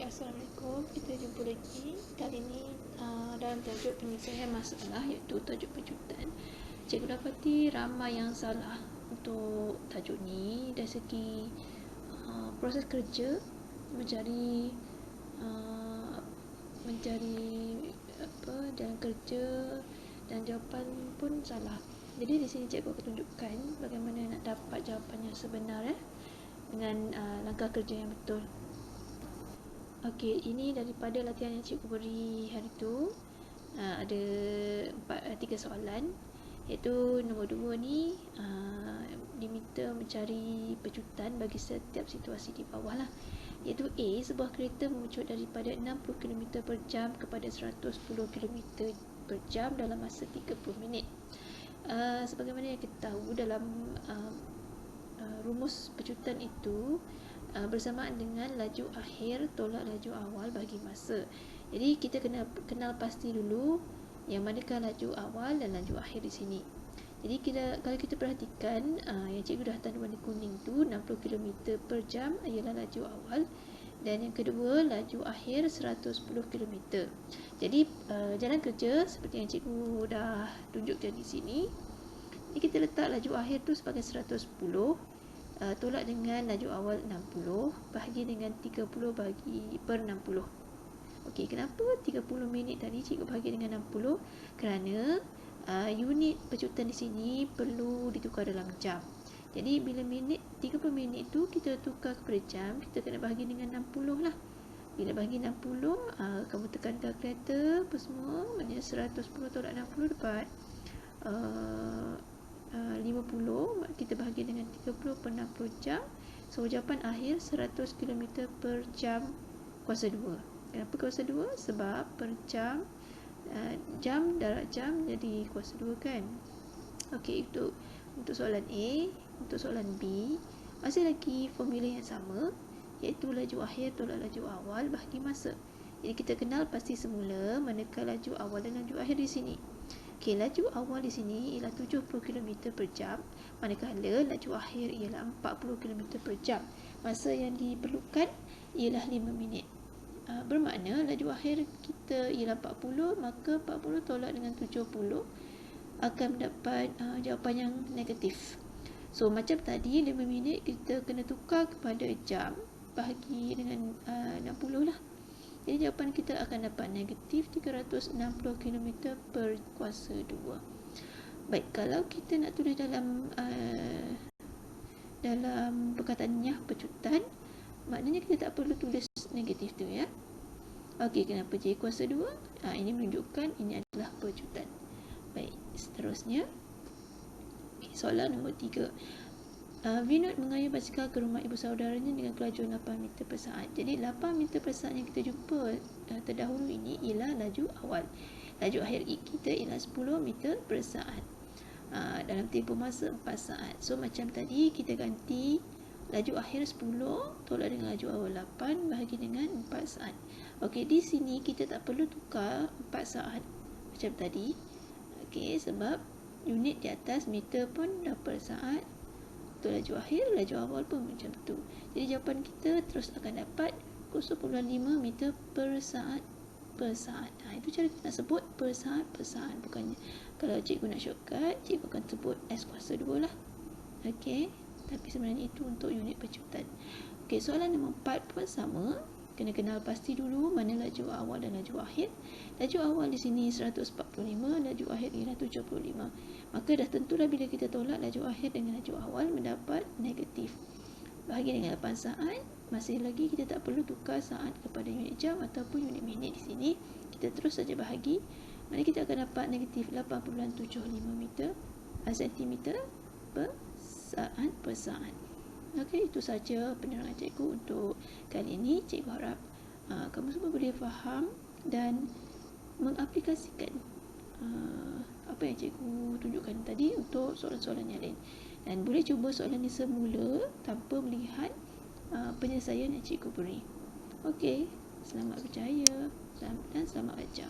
Assalamualaikum. Kita jumpa lagi. Kali ini dalam tajuk penyelesaian masalah, iaitu tajuk kejutan. Cikgu dapati ramai yang salah untuk tajuk ni dari segi proses kerja, mencari jalan kerja dan jawapan pun salah. Jadi di sini cikgu akan tunjukkan bagaimana nak dapat jawapan yang sebenar dengan langkah kerja yang betul. Okey, ini daripada latihan yang cikgu beri hari tu. Ada 3 soalan, iaitu nombor 2 ni diminta mencari pejutan bagi setiap situasi di bawah lah. Iaitu A, sebuah kereta memucut daripada 60 km per jam kepada 110 km per jam dalam masa 30 minit. Sebagaimana yang kita tahu dalam rumus pejutan itu, bersamaan dengan laju akhir tolak laju awal bagi masa. Jadi kita kena kenal pasti dulu yang manakah laju awal dan laju akhir di sini. Jadi kalau kita perhatikan yang cikgu dah tanda warna kuning tu, 60 km per jam ialah laju awal, dan yang kedua laju akhir 110 km. Jadi jalan kerja seperti yang cikgu dah tunjukkan di sini. Ini kita letak laju akhir tu sebagai 110, tolak dengan laju awal 60, bahagi dengan 30 per 60. Okey, kenapa 30 minit tadi cikgu bahagi dengan 60? Kerana unit pejutan di sini perlu ditukar dalam jam. Jadi bila 30 minit tu kita tukar kepada jam, kita kena bahagi dengan 60 lah. Bila bahagi 60, kamu tekan kalkulator apa semua, maknanya 110 tolak 60 dapat 50, kita bahagi dengan 30 per 60 jam. So jawapan akhir 100 km per jam kuasa 2. Kenapa kuasa 2? Sebab per jam, jam darab jam jadi kuasa 2 kan. Okey, itu untuk soalan A. Untuk soalan B, masih lagi formula yang sama, iaitu laju akhir tolak laju awal bahagi masa. Jadi kita kenal pasti semula manakah laju awal dan laju akhir di sini. Okey, laju awal di sini ialah 70 km per jam, manakala laju akhir ialah 40 km per jam. Masa yang diperlukan ialah 5 minit. Bermakna laju akhir kita ialah 40, maka 40 tolak dengan 70 akan mendapat jawapan yang negatif. So macam tadi 5 minit kita kena tukar kepada jam, bahagi dengan 60 lah. Jadi jawapan kita akan dapat negatif 360 km per kuasa 2. Baik, kalau kita nak tulis dalam perkataan nyah pejutan, maknanya kita tak perlu tulis negatif tu ya. Okey, kenapa J kuasa 2? Ini menunjukkan ini adalah pejutan. Baik, seterusnya. Okay, soalan nombor 3. Vinod mengayuh basikal ke rumah ibu saudaranya dengan kelajuan 8 meter per saat. Jadi 8 meter per saat yang kita jumpa terdahulu ini ialah laju awal. Laju akhir kita ialah 10 meter per saat. Dalam tempoh masa 4 saat. So macam tadi kita ganti laju akhir 10 tolak dengan laju awal 8 bahagi dengan 4 saat. Okey, di sini kita tak perlu tukar 4 saat macam tadi. Okey, sebab unit di atas meter pun dah per saat. Untuk laju akhir, laju awal pun macam tu. Jadi jawapan kita terus akan dapat 0.5 meter per saat per saat. Itu cara kita nak sebut per saat. Bukannya kalau cikgu nak shortcut, cikgu akan sebut S kuasa 2 lah. Okey, tapi sebenarnya itu untuk unit pejutan. Okey, soalan nombor 4 pun sama. Kena kenal pasti dulu mana laju awal dan laju akhir. Laju awal di sini 145, laju akhir ialah 75. Maka dah tentulah bila kita tolak laju akhir dengan laju awal mendapat negatif. Bahagi dengan 8 saat, masih lagi kita tak perlu tukar saat kepada unit jam ataupun unit minit di sini. Kita terus saja bahagi. Mana kita akan dapat negatif 8.75 meter cm per saat. Okey, itu saja penerangan cikgu untuk kali ini. Cikgu harap kamu semua boleh faham dan mengaplikasikan apa yang cikgu tunjukkan tadi untuk soalan-soalan yang lain. Dan boleh cuba soalan ini semula tanpa melihat penyelesaian yang cikgu beri. Okey, selamat berjaya dan selamat baca.